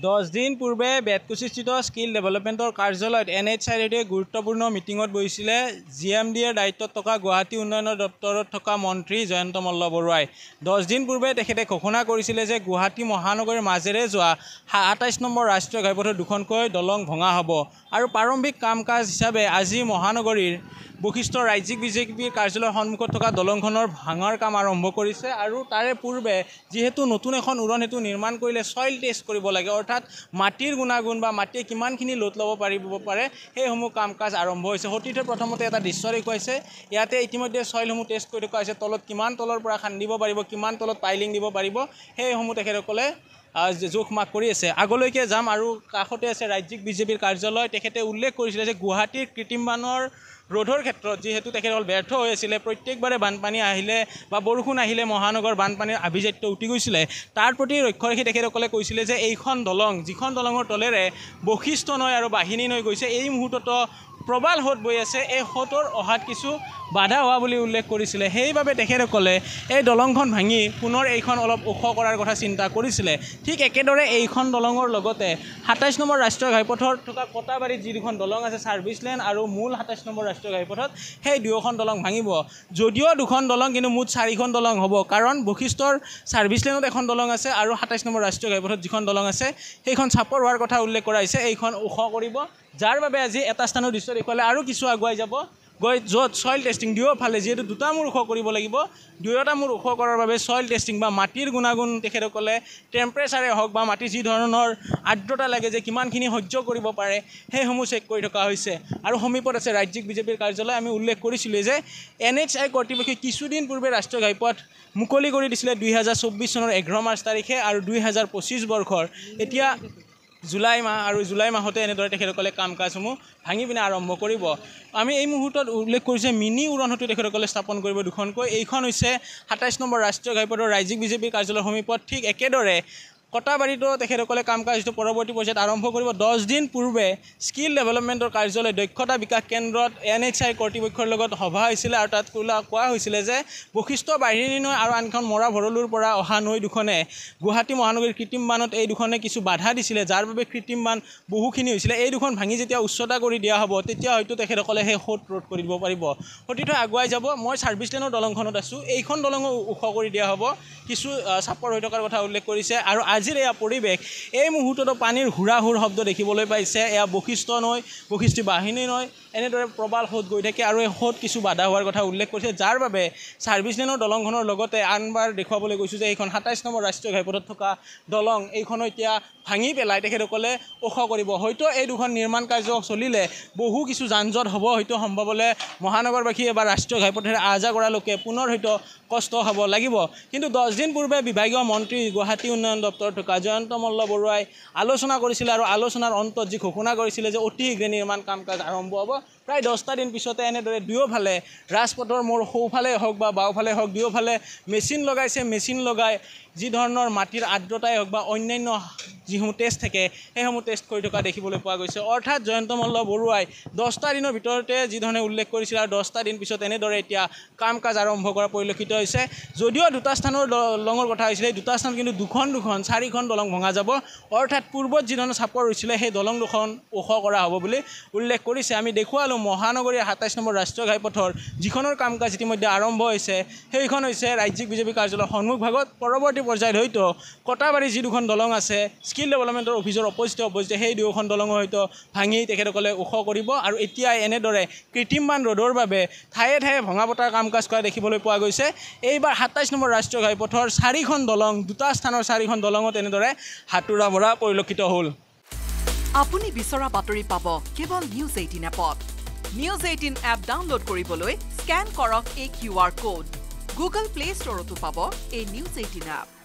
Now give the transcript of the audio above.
10 দিন পূৰ্বে বেতকুচিস্থিত স্কিল ডেভেলপমেণ্টৰ কাৰ্যালয়ত NHIৰ গুৰুত্বপূৰ্ণ মিটিঙত বহিছিলে GMDৰ দায়িত্বত থকা গুৱাহাটী উন্নয়ন দপ্তৰত থকা মন্ত্ৰী জয়ন্ত মল্ল বৰুৱাই 10 দিন পূৰ্বে তেখেতে ঘোষণা কৰিছিলে যে গুৱাহাটী মহানগৰীৰ মাজেৰে যোৱা 28 নম্বৰ ৰাষ্ট্ৰীয় ঘাইপথৰ দুখনকৈ দলং ভঙা হ'ব আৰু প্ৰাৰম্ভিক কাম-কাজ হিচাপে আজি মহানগৰীৰ বশিষ্ঠ ৰাজ্যিক বিজেপিৰ কাৰ্যালয়ৰ সন্মুখত থকা দলংখনৰ ভাঙাৰ কাম আৰম্ভ কৰিছে আৰু তাৰে পূৰ্বে যিহেতু নতুন এখন উৰণ হেতু নিৰ্মাণ কৰিলে সইল টেষ্ট কৰিব লাগে অৰ্থাৎ মাটিৰ গুণাগুণ বা মাটিয়ে কিমানখিনি লোড ল'ব পাৰে সেইসমূহ কাম-কাজ আৰম্ভ হৈছে সতীৰ্থ প্ৰথমতে এটা দৃশ্য দেখুৱাইছে ইয়াতে ইতিমধ্যে সইলসমূহ টেষ্ট কৰি দেখুৱাইছে তলত কিমান তলৰ পৰা খান্দিব পাৰিব কিমান তলত পাইলিং দিব পাৰিব সেইসমূহ তেখেতসকলে জোখ মাখ কৰি আছে আগলৈকে যাম আৰু কাষতে আছে ৰাজ্যিক বিজেপিৰ কাৰ্যালয় তেখেতে উল্লেখ কৰিছিলে যে গুৱাহাটীৰ কৃত্ৰিম বানৰ ৰোধৰ ক্ষেত্ৰত যেহেতু তেখেতসকল ব্যৰ্থ হৈ আছিলে প্ৰত্যেকবাৰে বানপানী আহিলে বা বৰষুণ আহিলে মহানগৰ বানপানীৰ আভিজাত্য উঠি গৈছিলে তাৰ প্ৰতি লক্ষ্য ৰাখি তেখেতসকলে কৈছিলে যে এইখন দলং যিখন দলঙৰ তলেৰে বশিষ্ঠ নৈ আৰু বাহিনী নৈ গৈছে এই মুহূৰ্তত প্ৰবাল সোঁত বৈ আছে এই সোঁতৰ অহাত কিছু বাধা হোৱা বুলি উল্লেখ কৰিছিলে সেইবাবে তেখেতসকলে এই দলংখন ভাঙি পুনৰ এইখন অলপ ওখ কৰাৰ কথা চিন্তা কৰিছিলে ঠিক একেদৰে এইখন দলঙৰ লগতে 27 নম্বৰ ৰাষ্ট্ৰীয় ঘাইপথৰ থকা কটাবাৰীত যি দুখন দলং আছে ছাৰ্ভিচ লেন আৰু মূল 27 নম্বৰ ৰাষ্ট্ৰীয় ঘাইপথত সেই দুয়োখন দলং ভাঙিব যদিও দুখন দলং কিন্তু মুঠ 4খন দলং হ'ব কাৰণ বশিষ্ঠৰ ছাৰ্ভিচ লেনত এখন দলং আছে আৰু 27 নম্বৰ ৰাষ্ট্ৰীয় ঘাইপথত যিখন দলং আছে সেইখন চাপৰ হোৱাৰ কথা উল্লেখ কৰা হৈছে এইখন ওখ কৰিব যাৰ বাবে আজি এটা স্থানৰ দৃশ্য দেখুৱালে আৰু কিছু আগুৱাই যাব গৈ য'ত সইল টেষ্টিং দুয়োফালে যিহেতু দুটা মূৰ ওখ কৰিব লাগিব দুয়োটা মূৰ ওখ কৰাৰ বাবে সইল টেষ্টিং বা মাটিৰ গুণাগুণ তেখেতসকলে টেম্পাৰেচাৰে হওক বা মাটি যি ধৰণৰ আৰ্দ্ৰতা লাগে যে কিমানখিনি সহ্য কৰিব পাৰে সেইসমূহ চেক কৰি থকা হৈছে আৰু সমীপত আছে ৰাজ্যিক বিজেপিৰ কাৰ্যালয় আমি উল্লেখ কৰিছিলোঁ যে NHI কৰ্তৃপক্ষই কিছুদিন পূৰ্বে ৰাষ্ট্ৰীয় ঘাইপথ মুকলি কৰি দিছিলে 2024 চনৰ 11 মাৰ্চ তাৰিখে আৰু 2025 বৰ্ষৰ এতিয়া জুলাই মাহ আৰু জুলাই মাহতে এনেদৰে তেখেতসকলে কাম কাজসমূহ ভাঙি পিনে আৰম্ভ কৰিব আমি এই মুহূৰ্তত উল্লেখ কৰিছে মিনি উৰণ হেতু তেখেতসকলে স্থাপন কৰিব দুখনকৈ এইখন হৈছে 27 নম্বৰ ৰাষ্ট্ৰীয় ঘাইপথৰ ৰাজ্যিক বিজেপিৰ কাৰ্যালয়ৰ সমীপত ঠিক একেদৰে কটাবাৰীতো তেখেতসকলে কাম কাজটো পৰৱৰ্তী পৰ্যায়ত আৰম্ভ কৰিব 10 দিন পূৰ্বে স্কিল ডেভেলপমেণ্টৰ কাৰ্যালয় দক্ষতা বিকাশ কেন্দ্ৰত NHI কৰ্তৃপক্ষৰ লগত সভা হৈছিলে আৰু তাত কোৱা হৈছিলে যে বশিষ্ঠ বাহিনী নৈ আৰু আনখন মৰা ভৰলুৰ পৰা অহা নৈ দুখনে গুৱাহাটী মহানগৰীৰ কৃত্ৰিম বানত এই দুখনে কিছু বাধা দিছিলে যাৰ বাবে কৃত্ৰিম বান বহুখিনি হৈছিলে এই দুখন ভাঙি যেতিয়া উচ্চতা কৰি দিয়া হ'ব তেতিয়া হয়তো তেখেতসকলে সেই সোঁত ৰোধ কৰি দিব পাৰিব সতীৰ্থ আগুৱাই যাব মই ছাৰ্ভিচ লেনৰ দলংখনত আছোঁ এইখন দলঙো ওখ কৰি দিয়া হ'ব কিছু চাপৰ হৈ থকাৰ কথা উল্লেখ কৰিছে আৰু আজিৰ এয়া পৰিৱেশ এই মুহূৰ্ততো পানীৰ হুৰাহুৰ শব্দ দেখিবলৈ পাইছে এয়া বশিষ্ঠ নৈ বশিষ্ঠ বাহিনী নৈ এনেদৰে প্ৰবাল সোঁত গৈ থাকে আৰু এই সোঁত কিছু বাধা হোৱাৰ কথা উল্লেখ কৰিছে যাৰ বাবে ছাৰ্ভিচ লেনৰ দলংখনৰ লগতে আনবাৰ দেখুৱাবলৈ গৈছোঁ যে এইখন 27 নম্বৰ ৰাষ্ট্ৰীয় ঘাইপথত থকা দলং এইখনো এতিয়া ভাঙি পেলাই তেখেতসকলে ওখ কৰিব হয়তো এই দুখন নিৰ্মাণ কাৰ্য চলিলে বহু কিছু যান-জঁট হ'ব হয়তো সম্ভৱলে মহানগৰবাসীয়ে বা ৰাষ্ট্ৰীয় ঘাইপথেৰে আহা কৰা লোকে পুনৰ হয়তো কষ্ট হ'ব লাগিব কিন্তু 10 দিন পূৰ্বে বিভাগীয় মন্ত্ৰী গুৱাহাটী উন্নয়ন দপ্তৰত থকা জয়ন্ত মল্ল বৰুৱাই আলোচনা কৰিছিলে আৰু আলোচনাৰ অন্তত যি ঘোষণা কৰিছিলে যে অতি শীঘ্ৰে নিৰ্মাণ কাম কাজ আৰম্ভ হ'ব প্ৰায় 10টা দিন পিছতে এনেদৰে দুয়োফালে ৰাজপথৰ মোৰ সোঁফালে হওক বা বাওঁফালে হওক দুয়োফালে মেচিন লগাইছে মেচিন লগাই যি ধৰণৰ মাটিৰ আৰ্দ্ৰতাই হওক বা অন্যান্য যিসমূহ টেষ্ট থাকে সেইসমূহ টেষ্ট কৰি থকা দেখিবলৈ পোৱা গৈছে অৰ্থাৎ জয়ন্ত মল্ল বৰুৱাই 10টা দিনৰ ভিতৰতে যি ধৰণে উল্লেখ কৰিছিল আৰু 10টা দিন পিছত এনেদৰে এতিয়া কাম কাজ আৰম্ভ কৰা পৰিলক্ষিত হৈছে যদিও দুটা স্থানৰ দলঙৰ কথা হৈছিলে দুটা স্থান কিন্তু দুখন 4খন দলং ভঙা যাব অৰ্থাৎ পূৰ্বত যি ধৰণৰ চাপৰ হৈছিলে সেই দলং দুখন ওখ কৰা হ'ব বুলি উল্লেখ কৰিছে আমি দেখুৱালোঁ মহানগৰীৰ 27 নম্বৰ ৰাষ্ট্ৰীয় ঘাইপথৰ যিখনৰ কাম কাজ ইতিমধ্যে আৰম্ভ হৈছে সেইখন হৈছে ৰাজ্যিক বিজেপি কাৰ্যালয়ৰ সন্মুখ ভাগত পৰৱৰ্তী পৰ্যায়ত হয়তো কটাবাৰী যি দুখন দলং আছে স্কিল ডেভেলপমেণ্টৰ অফিচৰ অপজিতে সেই দুয়োখন দলঙো হয়তো ভাঙি তেখেতসকলে ওখ কৰিব আৰু এতিয়া এনেদৰে কৃত্ৰিম বান ৰোধৰ বাবে ঠায়ে ঠায়ে ভঙা পতাৰ কাম কাজ কৰা দেখিবলৈ পোৱা গৈছে এইবাৰ 27 নম্বৰ ৰাষ্ট্ৰীয় ঘাইপথৰ 4খন দলং দুটা স্থানৰ 4খন দলঙত এনেদৰে হাতুৰা ভৰা পৰিলক্ষিত হ'ল আপুনি বিচৰা বাতৰি পাব কেৱল নিউজ 18 এপত নিউজ 18 এপ ডাউনলোড কৰিবলৈ স্ক্যান কৰক এই QR কোড গুগল প্লে ষ্টৰতো পাব এই নিউজ 18 এপ